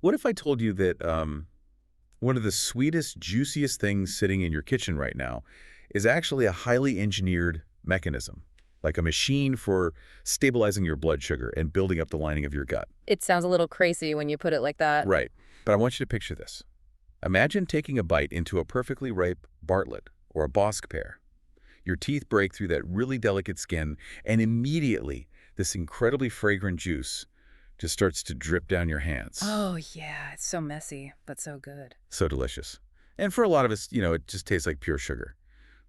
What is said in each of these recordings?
What if I told you that one of the sweetest, juiciest things sitting in your kitchen right now is actually a highly engineered mechanism, like a machine for stabilizing your blood sugar and building up the lining of your gut? It sounds a little crazy when you put it like that. Right. But I want you to picture this. Imagine taking a bite into a perfectly ripe Bartlett or a Bosc pear. Your teeth break through that really delicate skin, and immediately this incredibly fragrant juice just starts to drip down your hands. Oh, yeah. It's so messy, but so good. So delicious. And for a lot of us, it just tastes like pure sugar.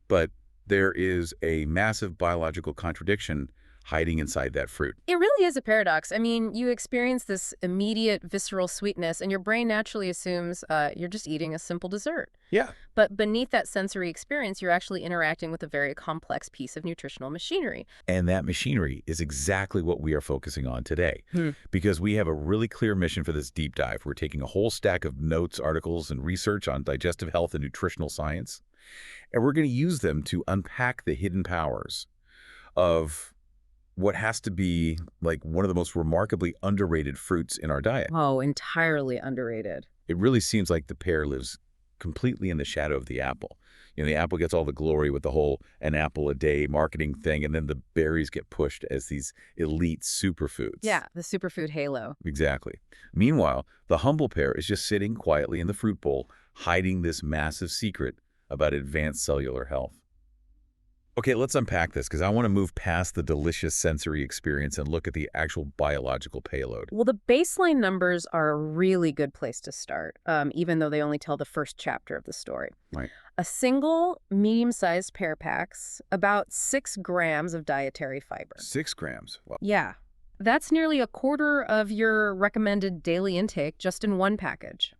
But there is a massive biological contradiction hiding inside that fruit. It really is a paradox. I mean, you experience this immediate visceral sweetness, and your brain naturally assumes you're just eating a simple dessert. Yeah. But beneath that sensory experience, you're actually interacting with a very complex piece of nutritional machinery. And that machinery is exactly what we are focusing on today. Because we have a really clear mission for this deep dive. We're taking a whole stack of notes, articles, and research on digestive health and nutritional science. And we're going to use them to unpack the hidden powers of what has to be like one of the most remarkably underrated fruits in our diet. Oh, entirely underrated. It really seems like the pear lives completely in the shadow of the apple. The apple gets all the glory with the whole an apple a day marketing thing, and then the berries get pushed as these elite superfoods. Yeah, the superfood halo. Exactly. Meanwhile, the humble pear is just sitting quietly in the fruit bowl, hiding this massive secret about advanced cellular health. Okay, let's unpack this because I want to move past the delicious sensory experience and look at the actual biological payload. Well, the baseline numbers are a really good place to start, even though they only tell the first chapter of the story. Right. A single medium-sized pear packs about 6 grams of dietary fiber. 6 grams. Well, Yeah, that's nearly a quarter of your recommended daily intake just in one package.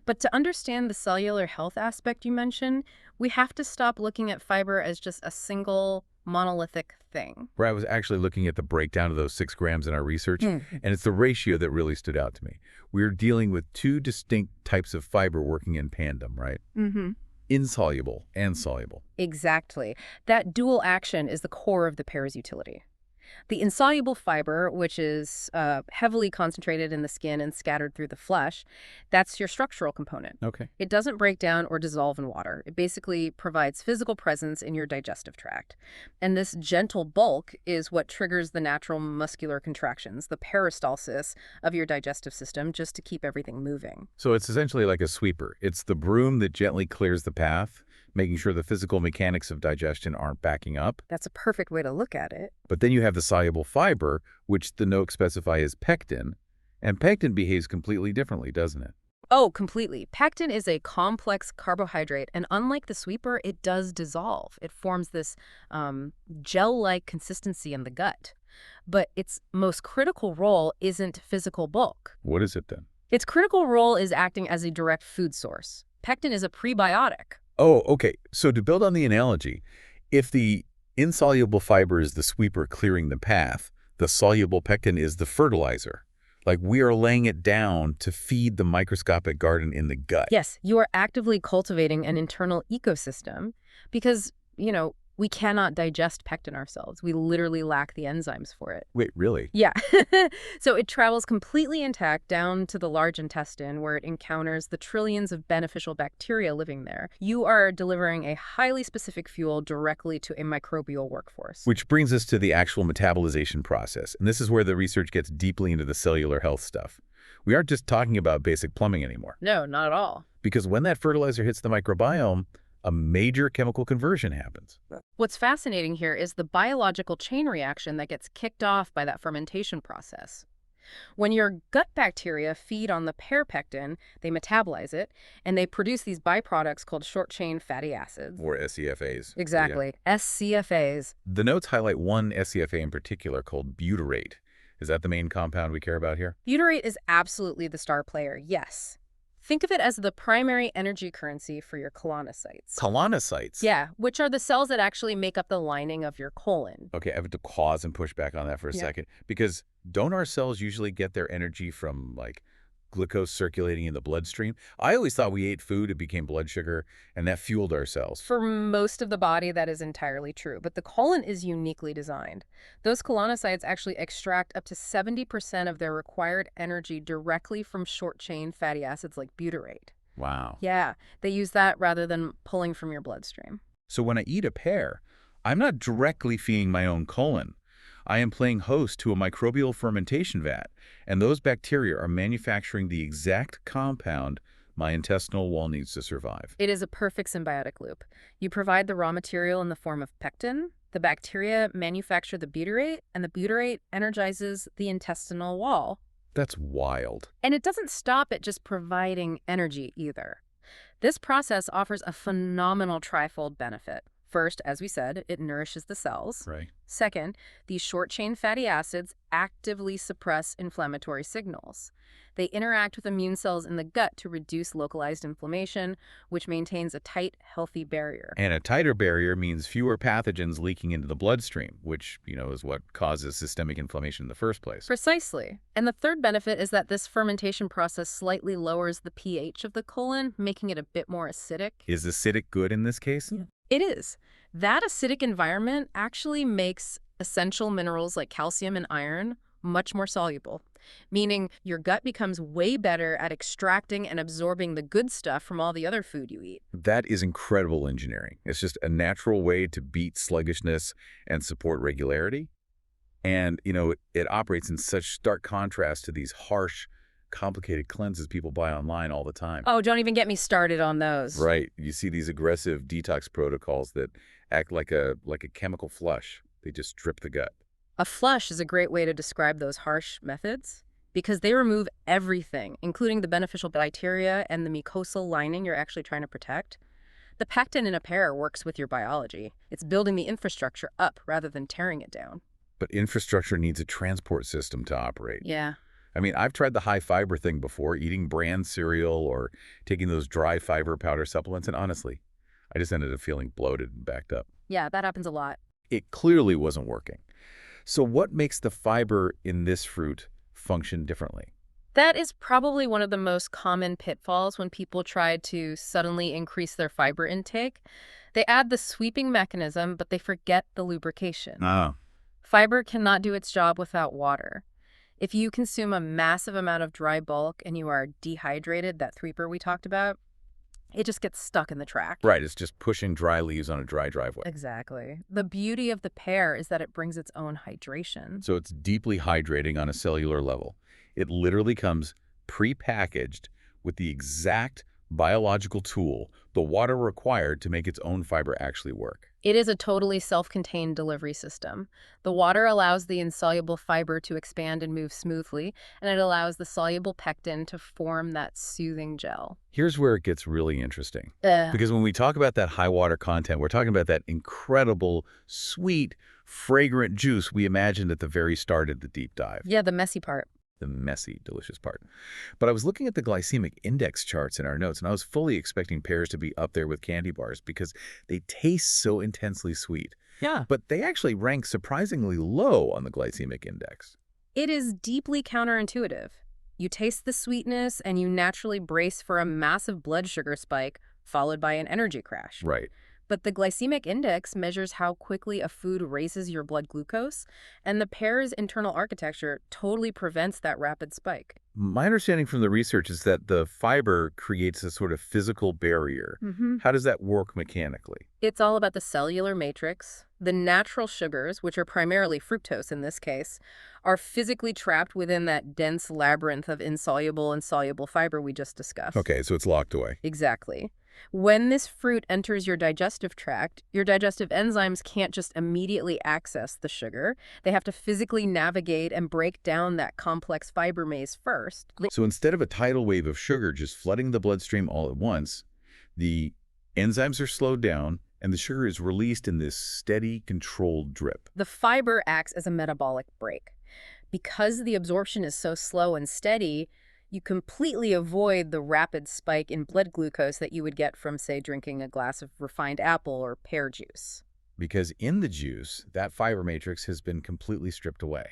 But to understand the cellular health aspect you mentioned, we have to stop looking at fiber as just a single monolithic thing. where I was actually looking at the breakdown of those 6 grams in our research, and it's the ratio that really stood out to me. We're dealing with 2 distinct types of fiber working in tandem, right? Mm-hmm. Insoluble and soluble. Exactly. That dual action is the core of the pear's utility. The insoluble fiber, which is heavily concentrated in the skin and scattered through the flesh, that's your structural component. Okay. It doesn't break down or dissolve in water. It basically provides physical presence in your digestive tract. And this gentle bulk is what triggers the natural muscular contractions, the peristalsis of your digestive system, just to keep everything moving. So it's essentially like a sweeper. It's the broom that gently clears the path, making sure the physical mechanics of digestion aren't backing up. That's a perfect way to look at it. But then you have the soluble fiber, which the notes specify as pectin, and pectin behaves completely differently, doesn't it? Oh, completely. Pectin is a complex carbohydrate, and unlike the sweeper, it does dissolve. It forms this gel-like consistency in the gut. But its most critical role isn't physical bulk. What is it then? Its critical role is acting as a direct food source. Pectin is a prebiotic. Oh, okay. So to build on the analogy, if the insoluble fiber is the sweeper clearing the path, the soluble pectin is the fertilizer. Like we are laying it down to feed the microscopic garden in the gut. Yes, you are actively cultivating an internal ecosystem because, we cannot digest pectin ourselves. We literally lack the enzymes for it. Wait, really? Yeah. So it travels completely intact down to the large intestine where it encounters the trillions of beneficial bacteria living there. You are delivering a highly specific fuel directly to a microbial workforce. Which brings us to the actual metabolization process. And this is where the research gets deeply into the cellular health stuff. We aren't just talking about basic plumbing anymore. No, not at all. Because when that fertilizer hits the microbiome, a major chemical conversion happens. What's fascinating here is the biological chain reaction that gets kicked off by that fermentation process. When your gut bacteria feed on the pear pectin, they metabolize it, and they produce these byproducts called short-chain fatty acids. Or SCFAs. Exactly. Yeah. SCFAs. The notes highlight one SCFA in particular called butyrate. Is that the main compound we care about here? Butyrate is absolutely the star player, yes. Think of it as the primary energy currency for your colonocytes. Colonocytes? Yeah, which are the cells that actually make up the lining of your colon. Okay, I have to pause and push back on that for a second. Because don't our cells usually get their energy from, like, glucose circulating in the bloodstream. I always thought we ate food, it became blood sugar, and that fueled our cells. For most of the body, that is entirely true, but the colon is uniquely designed. Those colonocytes actually extract up to 70% of their required energy directly from short-chain fatty acids like butyrate. Wow. Yeah, they use that rather than pulling from your bloodstream. So when I eat a pear, I'm not directly feeding my own colon. I am playing host to a microbial fermentation vat, and those bacteria are manufacturing the exact compound my intestinal wall needs to survive. It is a perfect symbiotic loop. You provide the raw material in the form of pectin, the bacteria manufacture the butyrate, and the butyrate energizes the intestinal wall. That's wild. And it doesn't stop at just providing energy either. This process offers a phenomenal trifold benefit. First, as we said, it nourishes the cells. Right. Second, these short-chain fatty acids actively suppress inflammatory signals. They interact with immune cells in the gut to reduce localized inflammation, which maintains a tight, healthy barrier. And a tighter barrier means fewer pathogens leaking into the bloodstream, which, is what causes systemic inflammation in the first place. Precisely. And the third benefit is that this fermentation process slightly lowers the pH of the colon, making it a bit more acidic. Is acidic good in this case? Yeah. It is. That acidic environment actually makes essential minerals like calcium and iron much more soluble, meaning your gut becomes way better at extracting and absorbing the good stuff from all the other food you eat. That is incredible engineering. It's just a natural way to beat sluggishness and support regularity. And, it operates in such stark contrast to these harsh, complicated cleanses people buy online all the time. Oh, don't even get me started on those. Right. You see these aggressive detox protocols that act like a chemical flush. They just strip the gut. A flush is a great way to describe those harsh methods because they remove everything, including the beneficial bacteria and the mucosal lining you're actually trying to protect. The pectin in a pear works with your biology. It's building the infrastructure up rather than tearing it down. But infrastructure needs a transport system to operate. Yeah. I mean, I've tried the high fiber thing before, eating bran cereal or taking those dry fiber powder supplements, and honestly, I just ended up feeling bloated and backed up. Yeah, that happens a lot. It clearly wasn't working. So what makes the fiber in this fruit function differently? That is probably one of the most common pitfalls when people try to suddenly increase their fiber intake. They add the sweeping mechanism, but they forget the lubrication. Oh. Fiber cannot do its job without water. If you consume a massive amount of dry bulk and you are dehydrated, that threeper we talked about, it just gets stuck in the track. Right, it's just pushing dry leaves on a dry driveway. Exactly. The beauty of the pear is that it brings its own hydration. So it's deeply hydrating on a cellular level. It literally comes pre-packaged with the exact biological tool, the water required to make its own fiber actually work. It is a totally self-contained delivery system. The water allows the insoluble fiber to expand and move smoothly, and it allows the soluble pectin to form that soothing gel. Here's where it gets really interesting. Because when we talk about that high water content, we're talking about that incredible, sweet, fragrant juice we imagined at the very start of the deep dive. Yeah, the messy part. The messy, delicious part. But I was looking at the glycemic index charts in our notes, and I was fully expecting pears to be up there with candy bars because they taste so intensely sweet. Yeah. But they actually rank surprisingly low on the glycemic index. It is deeply counterintuitive. You taste the sweetness and you naturally brace for a massive blood sugar spike followed by an energy crash. Right. But the glycemic index measures how quickly a food raises your blood glucose, and the pear's internal architecture totally prevents that rapid spike. My understanding from the research is that the fiber creates a sort of physical barrier. How does that work mechanically? It's all about the cellular matrix. The natural sugars, which are primarily fructose in this case, are physically trapped within that dense labyrinth of insoluble and soluble fiber we just discussed. Okay, so it's locked away. Exactly. When this fruit enters your digestive tract, your digestive enzymes can't just immediately access the sugar. They have to physically navigate and break down that complex fiber maze first. So instead of a tidal wave of sugar just flooding the bloodstream all at once, the enzymes are slowed down and the sugar is released in this steady, controlled drip. The fiber acts as a metabolic brake. Because the absorption is so slow and steady, you completely avoid the rapid spike in blood glucose that you would get from, say, drinking a glass of refined apple or pear juice. Because in the juice, that fiber matrix has been completely stripped away.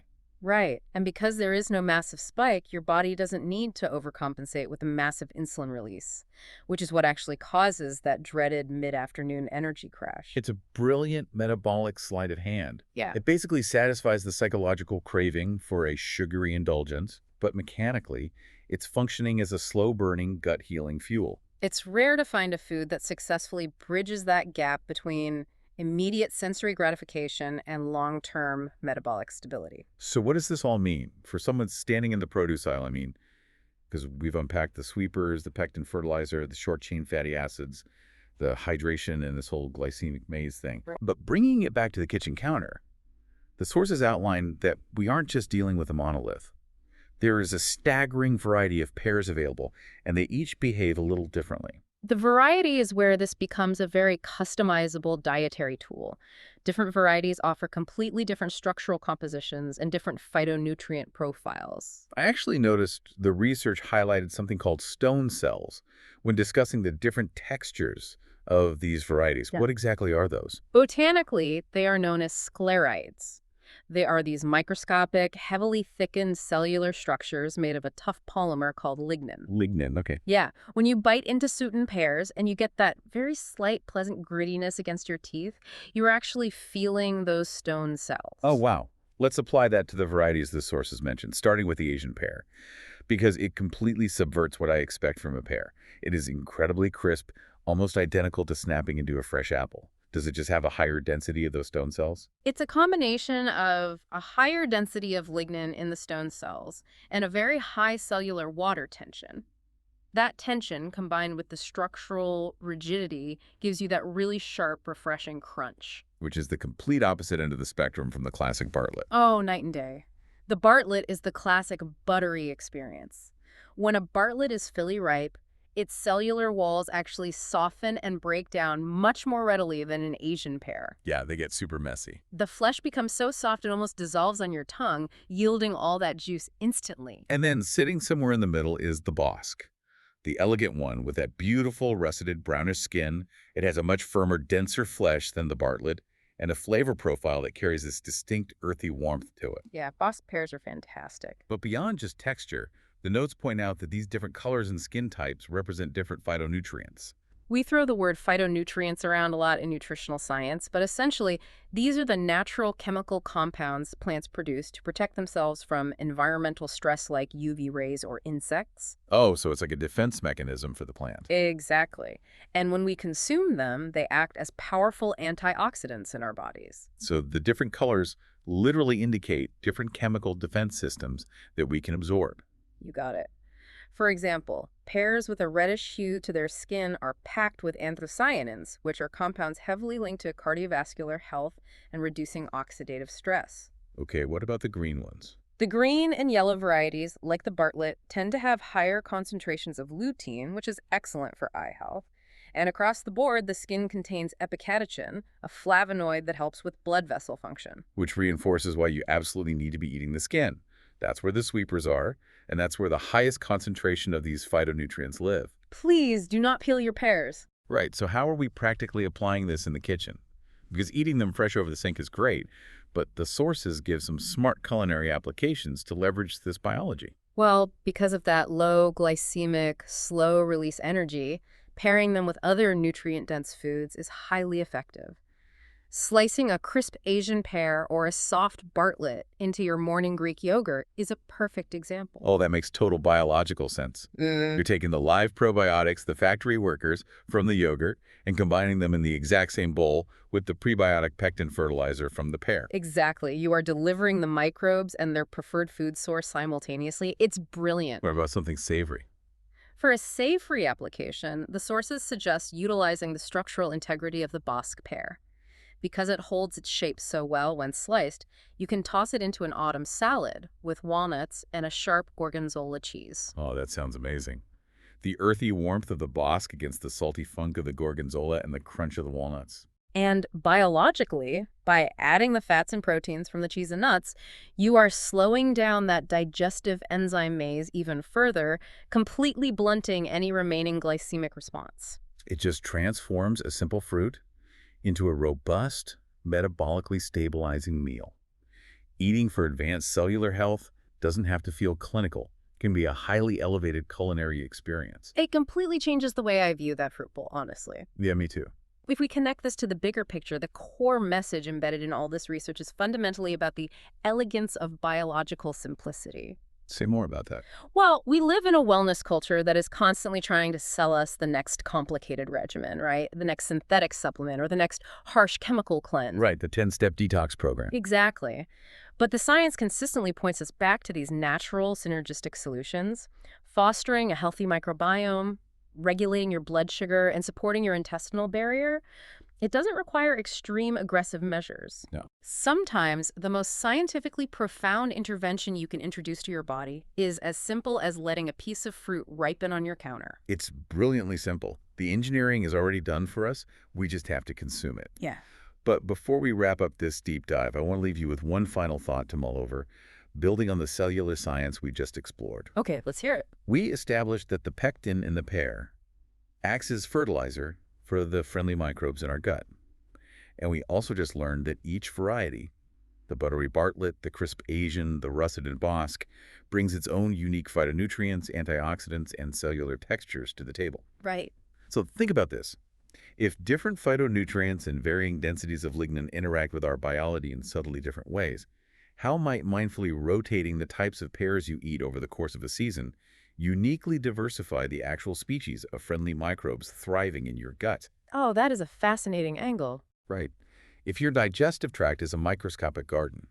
Right. And because there is no massive spike, your body doesn't need to overcompensate with a massive insulin release, which is what actually causes that dreaded mid-afternoon energy crash. It's a brilliant metabolic sleight of hand. Yeah. It basically satisfies the psychological craving for a sugary indulgence, but mechanically, it's functioning as a slow-burning, gut-healing fuel. It's rare to find a food that successfully bridges that gap between immediate sensory gratification and long-term metabolic stability. So what does this all mean? For someone standing in the produce aisle, I mean, because we've unpacked the sweepers, the pectin fertilizer, the short-chain fatty acids, the hydration, and this whole glycemic maze thing. Right. But bringing it back to the kitchen counter, the sources outline that we aren't just dealing with a monolith. There is a staggering variety of pears available, and they each behave a little differently. The variety is where this becomes a very customizable dietary tool. Different varieties offer completely different structural compositions and different phytonutrient profiles. I actually noticed the research highlighted something called stone cells when discussing the different textures of these varieties. Yeah. What exactly are those? Botanically, they are known as sclerites. They are these microscopic, heavily thickened cellular structures made of a tough polymer called lignin. Lignin, okay. Yeah, when you bite into certain pears and you get that very slight, pleasant grittiness against your teeth, you're actually feeling those stone cells. Oh, wow. Let's apply that to the varieties the sources mentioned, starting with the Asian pear, because it completely subverts what I expect from a pear. It is incredibly crisp, almost identical to snapping into a fresh apple. Does it just have a higher density of those stone cells? It's a combination of a higher density of lignin in the stone cells and a very high cellular water tension. That tension, combined with the structural rigidity, gives you that really sharp, refreshing crunch. Which is the complete opposite end of the spectrum from the classic Bartlett. Oh, night and day. The Bartlett is the classic buttery experience. When a Bartlett is fully ripe, its cellular walls actually soften and break down much more readily than an Asian pear. Yeah, they get super messy. The flesh becomes so soft it almost dissolves on your tongue, yielding all that juice instantly. And then sitting somewhere in the middle is the Bosque, the elegant one with that beautiful russeted brownish skin. It has a much firmer, denser flesh than the Bartlett and a flavor profile that carries this distinct earthy warmth to it. Yeah, Bosque pears are fantastic. But beyond just texture, the notes point out that these different colors and skin types represent different phytonutrients. We throw the word phytonutrients around a lot in nutritional science, but essentially, these are the natural chemical compounds plants produce to protect themselves from environmental stress like UV rays or insects. Oh, so it's like a defense mechanism for the plant. Exactly. And when we consume them, they act as powerful antioxidants in our bodies. So the different colors literally indicate different chemical defense systems that we can absorb. You got it. For example, pears with a reddish hue to their skin are packed with anthocyanins, which are compounds heavily linked to cardiovascular health and reducing oxidative stress. Okay, what about the green ones? The green and yellow varieties, like the Bartlett, tend to have higher concentrations of lutein, which is excellent for eye health. And across the board, the skin contains epicatechin, a flavonoid that helps with blood vessel function. Which reinforces why you absolutely need to be eating the skin. That's where the sweepers are, and that's where the highest concentration of these phytonutrients live. Please do not peel your pears. Right, so how are we practically applying this in the kitchen? Because eating them fresh over the sink is great, but the sources give some smart culinary applications to leverage this biology. Well, because of that low glycemic, slow release energy, pairing them with other nutrient-dense foods is highly effective. Slicing a crisp Asian pear or a soft Bartlett into your morning Greek yogurt is a perfect example. Oh, that makes total biological sense. You're taking the live probiotics, the factory workers, from the yogurt and combining them in the exact same bowl with the prebiotic pectin fertilizer from the pear. Exactly. You are delivering the microbes and their preferred food source simultaneously. It's brilliant. What about something savory? For a savory application, the sources suggest utilizing the structural integrity of the Bosque pear. Because it holds its shape so well when sliced, you can toss it into an autumn salad with walnuts and a sharp gorgonzola cheese. Oh, that sounds amazing. The earthy warmth of the Bosque against the salty funk of the gorgonzola and the crunch of the walnuts. And biologically, by adding the fats and proteins from the cheese and nuts, you are slowing down that digestive enzyme maze even further, completely blunting any remaining glycemic response. It just transforms a simple fruit into a robust, metabolically stabilizing meal. Eating for advanced cellular health doesn't have to feel clinical. It can be a highly elevated culinary experience. It completely changes the way I view that fruit bowl, honestly. Yeah, me too. If we connect this to the bigger picture, the core message embedded in all this research is fundamentally about the elegance of biological simplicity. Say more about that. Well, we live in a wellness culture that is constantly trying to sell us the next complicated regimen, right? The next synthetic supplement or the next harsh chemical cleanse. Right, the 10-step detox program. Exactly. But the science consistently points us back to these natural synergistic solutions, fostering a healthy microbiome, regulating your blood sugar, and supporting your intestinal barrier. It doesn't require extreme aggressive measures. No. Sometimes the most scientifically profound intervention you can introduce to your body is as simple as letting a piece of fruit ripen on your counter. It's brilliantly simple. The engineering is already done for us. We just have to consume it. Yeah. But before we wrap up this deep dive, I want to leave you with one final thought to mull over, building on the cellular science we just explored. Okay, let's hear it. We established that the pectin in the pear acts as fertilizer for the friendly microbes in our gut. And we also just learned that each variety, the buttery Bartlett, the crisp Asian, the russet and Bosque, brings its own unique phytonutrients, antioxidants, and cellular textures to the table. Right. So think about this. If different phytonutrients and varying densities of lignin interact with our biology in subtly different ways, how might mindfully rotating the types of pears you eat over the course of a season uniquely diversify the actual species of friendly microbes thriving in your gut? Oh, that is a fascinating angle. Right. If your digestive tract is a microscopic garden,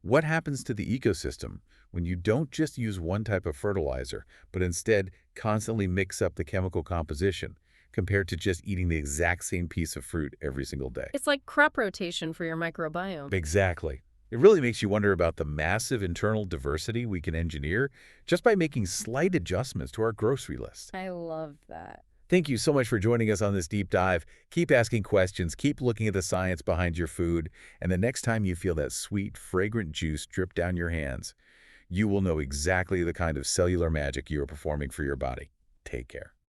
what happens to the ecosystem when you don't just use one type of fertilizer, but instead constantly mix up the chemical composition compared to just eating the exact same piece of fruit every single day? It's like crop rotation for your microbiome. Exactly. It really makes you wonder about the massive internal diversity we can engineer just by making slight adjustments to our grocery list. I love that. Thank you so much for joining us on this deep dive. Keep asking questions, keep looking at the science behind your food, and the next time you feel that sweet, fragrant juice drip down your hands, you will know exactly the kind of cellular magic you are performing for your body. Take care.